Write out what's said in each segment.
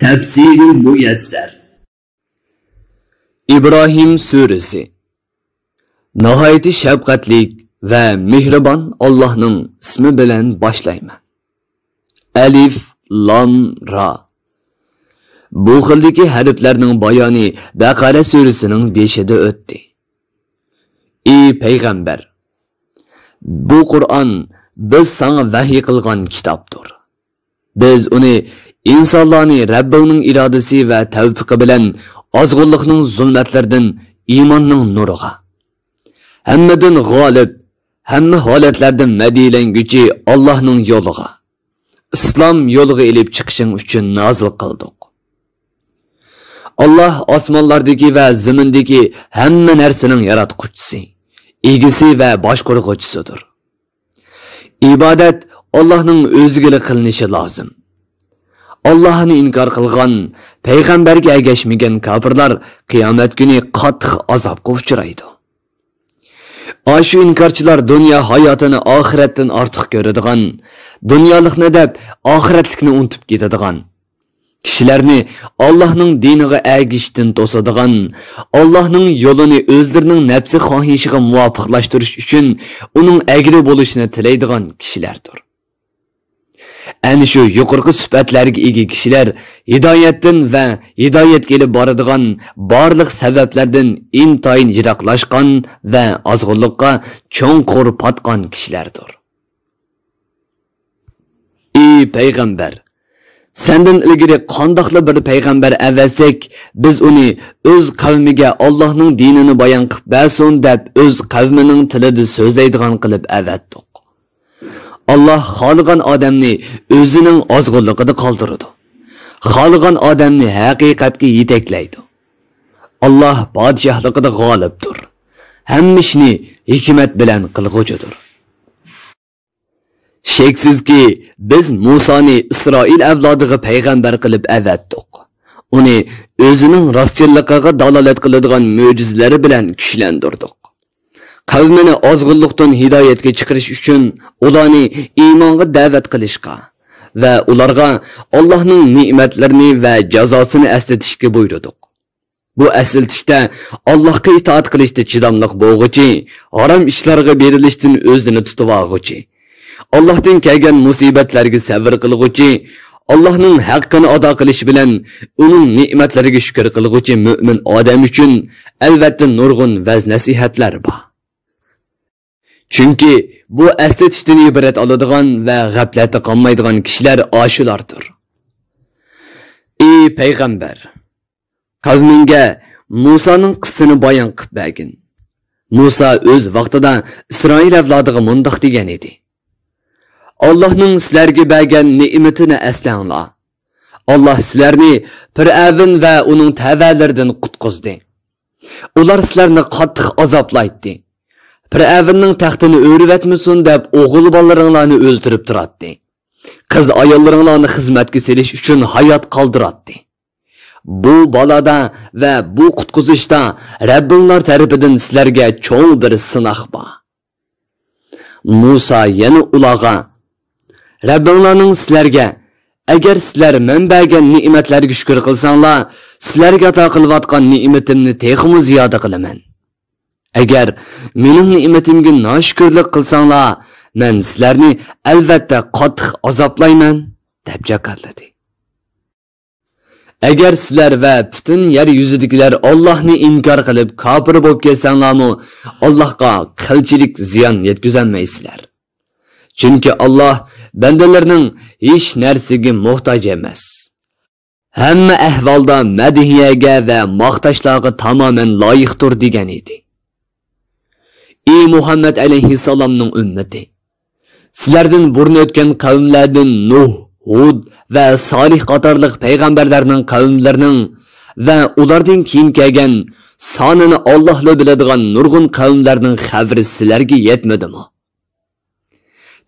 Tafsiri Muyassar. İbrahim Suresi. Nihayeti şefqatlik ve mehribon Allah'ның ismi bilan boshlayman. Alif, Lam, Ra. Bu xildagi harflarning bayoni Baqara surasining 5-ida o'tdi. Ey payg'ambar, bu Qur'on biz sana vahiy qilgan kitobdir. Biz uni insonlarni Rabbning irodasi va tavfiqi bilan ozg'unlikning zulmatlaridan iymonning nuriga, hammadan g'olib, hamma holatlardan madilanguvchi Allohning yo'liga, islom yo'liga elib chiqishing uchun nozil qildik. Allah osmonlardagi va zamindagi hamma narsaning yaratquchisi, egisi va boshqaruvchisidir. İbadet Allah'ның o'ziga qilinishi lozim. Allah'ni inkar qilgan, payg'ambarga ergashmagan kofirlar qiyomat kuni qattiq azobga uchraydi. Ashu inkarchilar dunyo hayotini oxiratdan ortiq ko'radigan, dunyolikni deb oxiratlikni unutib ketadigan, kishilarni Allohning diniga ergishishdan to'sadigan, Allohning yo'lini o'zlarining nafsi xohishiga muvofiqlashtirish uchun uning egri bo'lishini tilaydigan kishilardir. Ana shu yuqorqi sifatlarga ega kishilar hidoyatdan va hidoyatga kelib boradigan barliq sabablardan intayin yiroqlashgan va ozg'unlikqa cho'nqur patgan kishilardir. Ey payg'ambar, senden ilgari qandoqli bir payg'ambar avvalsak, biz uni o'z qavmiga Allohning dinini bayon qilib bersin deb o'z qavmining tilida so'zlaydigan qilib avatdik. Allah xohlagan odamni o'zining ozg'unligida qoldiradi. Xohlagan odamni haqiqatga yetaklaydi. Allah podshohligida g'olibdir. Hamma ishni hikmat bilan qilg'uchidir. Sheksizki biz Musoni Isroil avlodiga payg'ambar qilib avatdik. Uni o'zining rostchilligiga dalolat qiladigan mo'jizalari bilan kuchlantirdik. Qavmini ozg'unlikdan hidoyatga chiqarish uchun ularni iymonga da'vat qilishga va ularga Allohning ne'matlarini va jazosini eslatishga buyurdik. Bu eslatishda Allohga itoat qilishda chidamliq bo'lg'uchi, harom ishlarga berilishdan o'zini tutib olg'uchi, Allohdan kelgan musibatlarga sabr qilg'uchi, Allohning haqqini ado qilish bilan uning ne'matlariga shukr qilg'uchi mu'min odam uchun albatta nurg'un vaz nasihatlar bor. Chunki bu eslatishdan ibrat oladigan va g'aflatda qolmaydigan kishilar oshulardir. Ey payg'ambar, qavminga Musoning qissasini bayon qilib bergin. Musa o'z vaqtida Isroil avlodiga mundoq degan edi: Allohning sizlarga bergan ne'matini eslanglar. Allah sizlarni Fir'avn va uning tavalaridan qutqizdi. Ular sizlarni qattiq azoblaydi. Fir'avnning taxtini o'rvatmasin deb o'g'il bolalaringlarni o'ltirib turadi. Qiz ayollaringlarni xizmatga selish uchun hayot qoldiradi. Bu balada va bu qutqizishda Rabbinglar tarafidan sizlarga cho'ng bir sinoq bor. Musa yana ularga: Rabbinglarning sizlarga agar sizlar men bergan ne'matlarga shukr qilsanglar, sizlarga ato qilayotgan ne'matimni texmi ziyoda qilaman. Agar mening ne'matimga noshukrlik qilsanglar, men sizlarni albatta qattiq azoblayman deb jakarladi. Agar sizlar va butun yer yuzidagilar Allohni inkor qilib kofir bo'lib ketsanglarmi, Allohga qilchilik ziyon yetkazolmaysizlar. Chunki Allah bandalarning hech narsaga muhtoj emas. Hamma ahvolda madhiyaga va maqtashlarga tamoman loyiqdir degan edi. Ey Muhammad alayhissalomning ummati, sizlardan burun o'tgan qavmlardan Nuh, Hud va Solih qatorliq payg'ambarlarning qavmlarining va ulardan keyin kelgan sonini Allohla biladigan nurg'un qavmlarning xabari sizlarga yetmadimi?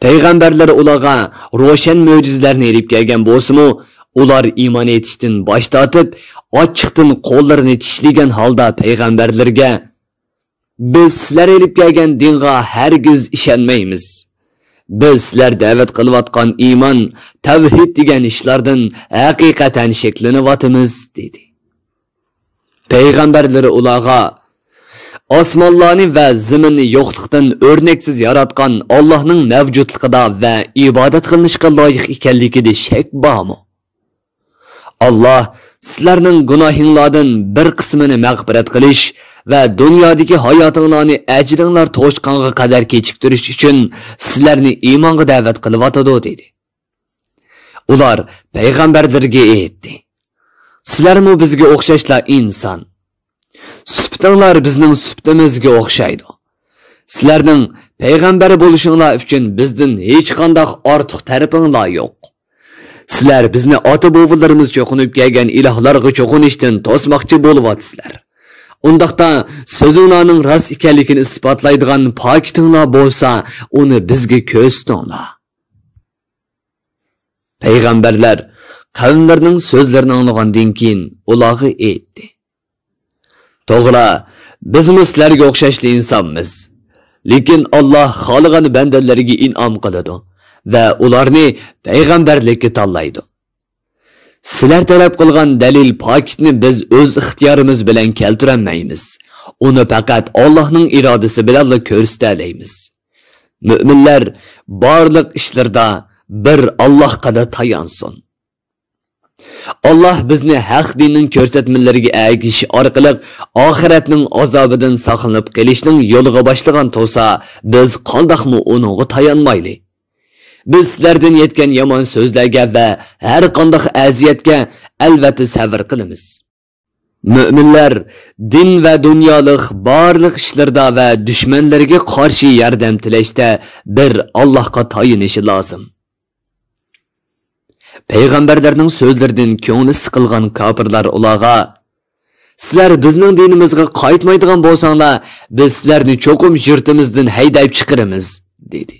Payg'ambarlar ularga ro'shan mo'jizalarni elib kelgan bo'lsa-mu, ular iymon etishdan bosh tortib, ochiqdan qo'llarini tishlagan holda payg'ambarlarga: biz sizlar elib kelgan dinga hargiz ishonmaymiz. biz sizlar da'vat qilayotgan iymon, tavhid degan ishlardan haqiqatan sheklanayotimiz dedi. Payg'ambarlar ularga osmonlarni va zaminni yo'qlikdan o'rnaksiz yaratgan Allohning mavjudligida va ibodat qilinishga loyiq ekanligida shak bormi? Allah sizlarning gunohinglardan bir qismini mag'firat qilish va dunyodagi hayotinglarni ajringlar to'shqanga qadar kechiktirish uchun sizlarni iymonga da'vat qilyotadi dedi. Ular payg'ambarlarga aytdi: sizlarmi bizga o'xshashlar inson. Sübtinglar bizning sübtimizga o'xshaydi. Sizlarning payg'ambar bo'lishinglar uchun bizdan hech qanday ortiq tarafinglar yo'q. Sizlar bizni ota-bobolarimiz cho'qinib kelgan ilohlarga cho'qinishdan to'smoqchi bo'lyapsizlar. Undaqda so'zinglarning rost ekanligini isbotlaydigan pokitinglar bo'lsa, uni bizga ko'rsatinglar. Payg'ambarlar qavmlarining so'zlarini anglagandan keyin ularga aytdi: to'g'ri, biz sizlarga o'xshashli insonmiz. Lekin Alloh xohlagan bandalariga in'om qiladi va ularni payg'ambarlikka tanlaydi. Sizlar talab qilgan dalil pokitni biz o'z ixtiyorimiz bilan keltirolmaymiz. Uni faqat Allohning irodasi bilan ko'rsatamiz. Mu'minlar barliq ishlarda bir Allohga tayansin. Allah bizni haq dinning ko'rsatmalariga ergashish orqali oxiratning azobidan saqlanib qolishning yo'liga boshlagan bo'lsa, biz qandoqmi uningga tayanmaylik. Biz sizlardan yetgan yomon so'zlarga va har qanday aziyatga albatta sabr qilamiz. Mu'minlar din va dunyolik barliq ishlarda va dushmanlarga qarshi yordam tilashda bir Allohga tayinishi lozim. Payg'ambarlarning so'zlaridan ko'ngli siqilgan kofirlar ularga: sizlar bizning dinimizga qaytmaydigan bo'lsanglar, biz sizlarni cho'qim yurtimizdan haydab chiqaramiz dedi.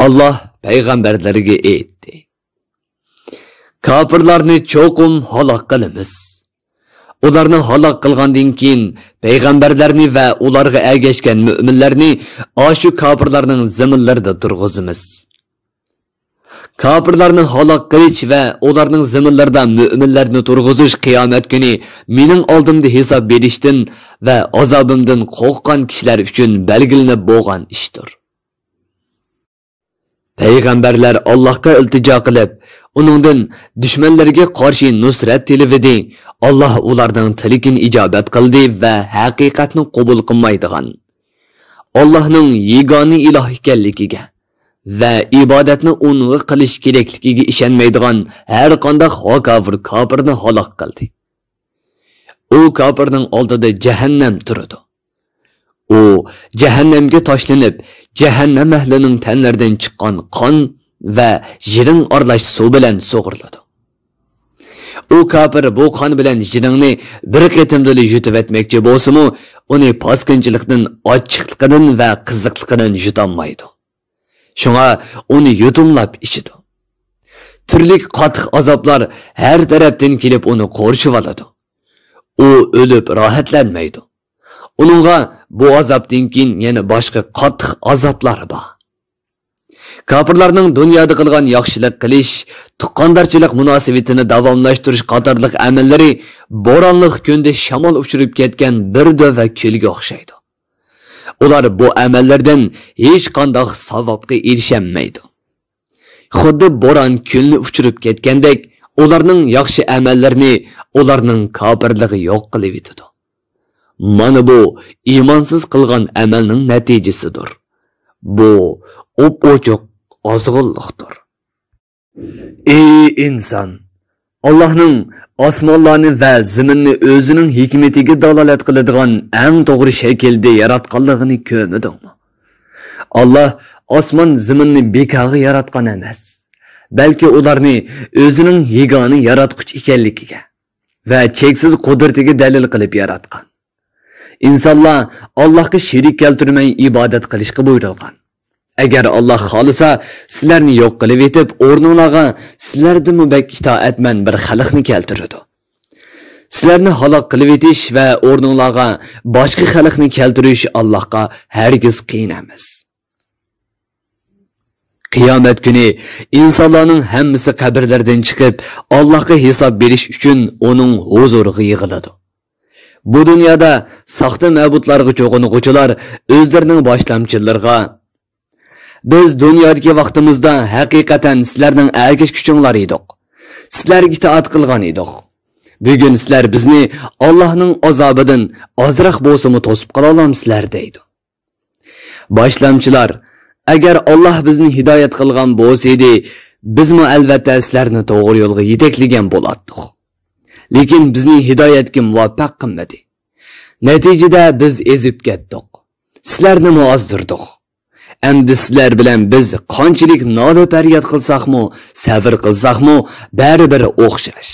Allah payg'ambarlarga aytdi: kofirlarni cho'qim halok qilamiz. Ularni halok qilgandan keyin payg'ambarlarni va ularga ergashgan mu'minlarni oshu kofirlarning zaminlarida turg'izamiz. Kafirlarni halok qilish va ularning zaminlarida mu'minlarni turg'izish qiyomat kuni mening oldimda hisob berishdan va azobimdan qo'rqqan kishilar uchun belgilanib bo'lgan ishdir. Payg'ambarlar Allohga iltijo qilib, uningdan dushmanlarga qarshi nusrat tilivdi. Alloh ularning tilini ijobat qildi va haqiqatni qabul qilmaydigan, Allohning yagona iloh ekanligiga va ibodatni unga qilish kerakligiga ishonmaydigan har qanday kofirni halok qildi. U kofirning oldida jahannam turadi. U jahannamga tashlanib, jahannam ahlining tanlaridan chiqqan qon va jiring aralash suv bilan sug'uriladi. U kofir bu qon bilan jiringni bir qatimda yutib etmoqchi bo'lsa-mu, uni paskinchilikdan, ochiqligidan va qiziqligidan yutolmaydi. Şuna onu yudumlab içidi. Turli qattiq azoblar her tarafdan kelib onu qorishib oladi. U o'lib rohatlanmaydi. Uningga bu azobdan keyin yana boshqa qattiq azoblar bor. Kofirlarning dunyoda qilgan yaxshilik qilish, tuqqandarchilik munosabatini davomlashtirish qatorliq amallari bo'ronliq kunda shamol uchirib ketgan bir dova kulga o'xshaydi. Ular bu amallardan hech qanday savobga erishamaydi. Xuddi bo'ron kulni uchirib ketgandek, ularning yaxshi amallarini ularning kofirligi yo'q qilib yetadi. Mana bu iymonsiz qilgan amalning natijasidir. Bu o'p-o'chiq ozg'inlikdir. Ey inson, Allohning osmonlarni va zaminni o'zining hikmatiga dalolat qiladigan eng to'g'ri shaklda yaratganligini ko'rmadingmi? Alloh osmon zaminni bekorga yaratgan emas, balki ularni o'zining yagona yaratquchi ekanligiga va cheksiz qudratiga dalil qilib yaratgan. İnsanlar Allohga sherik keltirmay ibodat qilishga buyurilgan. Agar Alloh xolisa, sizlarni yo'q qilib etib, o'rningizga sizlardan mubak itoatman bir xalqni keltiradi. Sizlarni halok qilib etish va o'rningizga boshqa xalqni keltirish Allohga hargiz qiyin emas. Qiyomat kuni insonlarning hammasi qabrlardan chiqib, Allohga hisob berish uchun uning huzuriga yig'iladi. Bu dunyoda saxta ma'budlarga cho'g'inuvchilar o'zlarining boshlamchilariga biz dunyodagi vaqtimizda haqiqatan sizlarning erkish kuchinglar edik. Sizlarga itoat qilgan edik. Bugun sizlar bizni Allohning azobidan ozroq bo'lsa-mu to'sib qola olamsizlar deydi. Boshlamchilar, agar Alloh bizni hidoyat qilgan bo'lsa edi, bizmi albatta sizlarni to'g'ri yo'lga yetaklagan bo'lardik. Lekin bizni hidoyatga muvaffaq qilmadi. Natijada biz ezib ketdik. Sizlarni muozdirdik. Endi sizlar bilan biz qanchalik nola faryod qilsaqmi, sabr qilsaqmi, baribir o'xshash.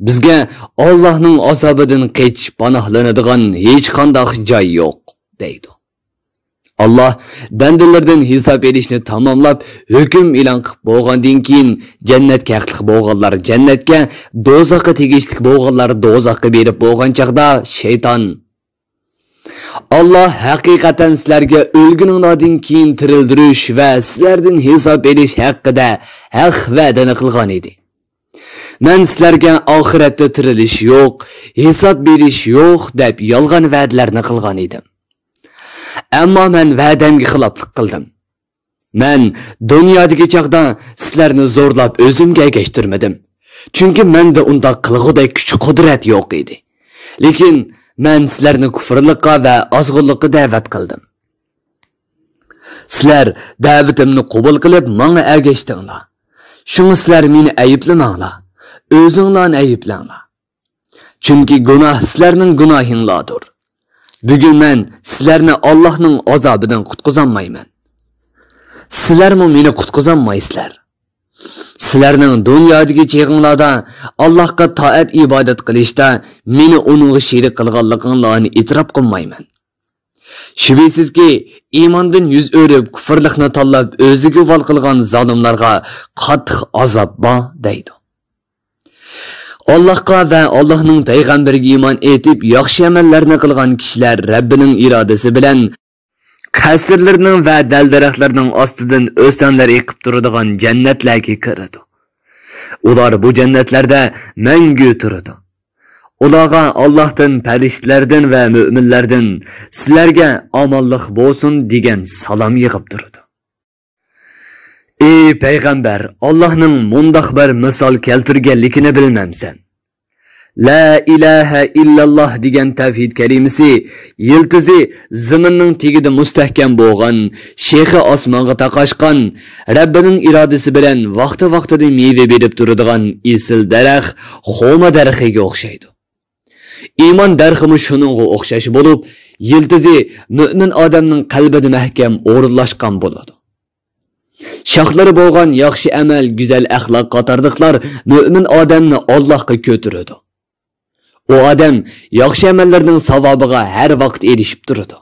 Bizga Allohning azobidan qechib panohlanadigan hech qanday joy yo'q, deydi. Allah bandalardan hisob berishni tamomlab hukm e'lon qilib bo'lgandan keyin jannatga haqliq bo'lganlar jannatga, do'zaxga tegishli bo'lganlar do'zaxga berib bo'lgan chaqda shayton Allah haqiqatan sizlarga o'lguninglardan keyin tirildirish va sizlardan hisob berish haqida haq va'dani qilgan edi. Men sizlarga oxiratda tirilish yo'q, hisob berish yo'q deb yolg'on va'dalarni qilgan edim. Ammo men va'damga xiloflik qildim. Men dunyodagi chaqda sizlarni zo'rlab o'zimga ergashtirmadim. Chunki menda unda qilg'udek kuch-qudrat yo'q edi. Lekin men sizlarni kufrlikqa va ozg'inlikqa da'vat qildim. Sizlar da'vatimni qabul qilib, menga ergashdinglar. Shuni sizlar meni ayblamanglar. O'zinglarni ayblanglar. Chunki gunoh sizlarning gunohinglardir. Bugun men sizlarni Allohning azobidan qutqizolmayman. Sizlarmi meni qutqizolmaysizlar. Sizlarning dunyodagi cheg'inglarda Allohga toat ibodat qilishda meni uningga sherik qilganliginglarni e'tirof qilmayman. Shubhisizki, iymondan yuz o'rib kufrlikni tanlab o'ziga val qilgan zolimlarga qattiq azob bor, deydi. Allohga va Allohning payg'ambariga iymon etib, yaxshi amallarni qilgan kishilar Rabbining irodasi bilan qasrlarning va dal-daraxtlarning ostidan o'stanlar eqib turadigan jannatlarga kiradi. Ular bu jannatlarda mangu turadi. Ularga Allohdan, farishtalardan va mu'minlardan sizlarga omonlik bo'lsin degan salom yig'ib turadi. Ey payg'ambar, Allohning mundaq bir misol keltirganligini bilmamsan. La ilaha illalloh degan tavhid kalimasi yiltizi zaminning tegida mustahkam bo'lgan, shexi osmonga taqashgan, Rabbining irodasi bilan vaqti-vaqtida meva berib turadigan esil daraxt, xoma daraxiga o'xshaydi. Iymon darximi shuningga o'xshash bo'lib, yiltizi mu'min odamning qalbida mahkam o'rinlashgan bo'ladi. Shoxlari bo'lgan yaxshi amal, go'zal axloq qatorliqlar mu'min odamni Allohga ko'taradi. O odam yaxshi amallarning savobiga har vaqt erishib turadi.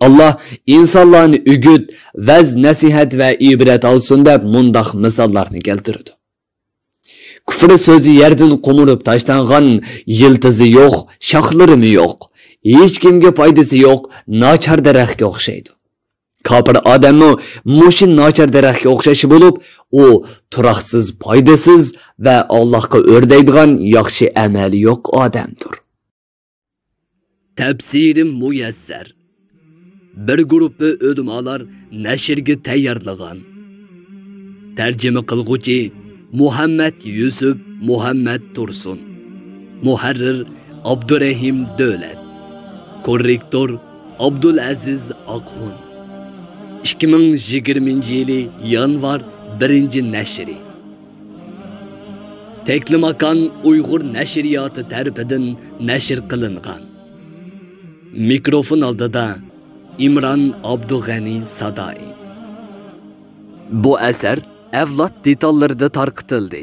Alloh insonlarni o'g'it, vaz, nasihat va ibrat olsin deb mundaq misollarni keltiradi. Kufr so'zi yerdan qo'murib tashlangan, yiltizi yo'q, shoxlari yo'q, hech kimga foydasi yo'q, nachar daraxtga o'xshaydi. Kafir odamni mushin nachar daraxtga o'xshashi bo'lib, u turoqsiz, foydasiz va Allohga o'rdaydigan yaxshi amali yo'q odamdir. Tafsirim muyassar. Bir guruhi ulamolar nashrga tayyorlagan. Tarjima qilguvchi Muhammad Yusuf Muhammad Tursun. Muharrir Abdurrahim Davlat. Korrektor Abdulaziz Oqxon. 2020 yanvar 1-nashri. Teklimakan Uyg'ur nashriyoti tarafidan nashr qilingan. Mikrofon oldida İmran Abdug'ani Sadai. Bu asar avlod detallarida tarqitildi.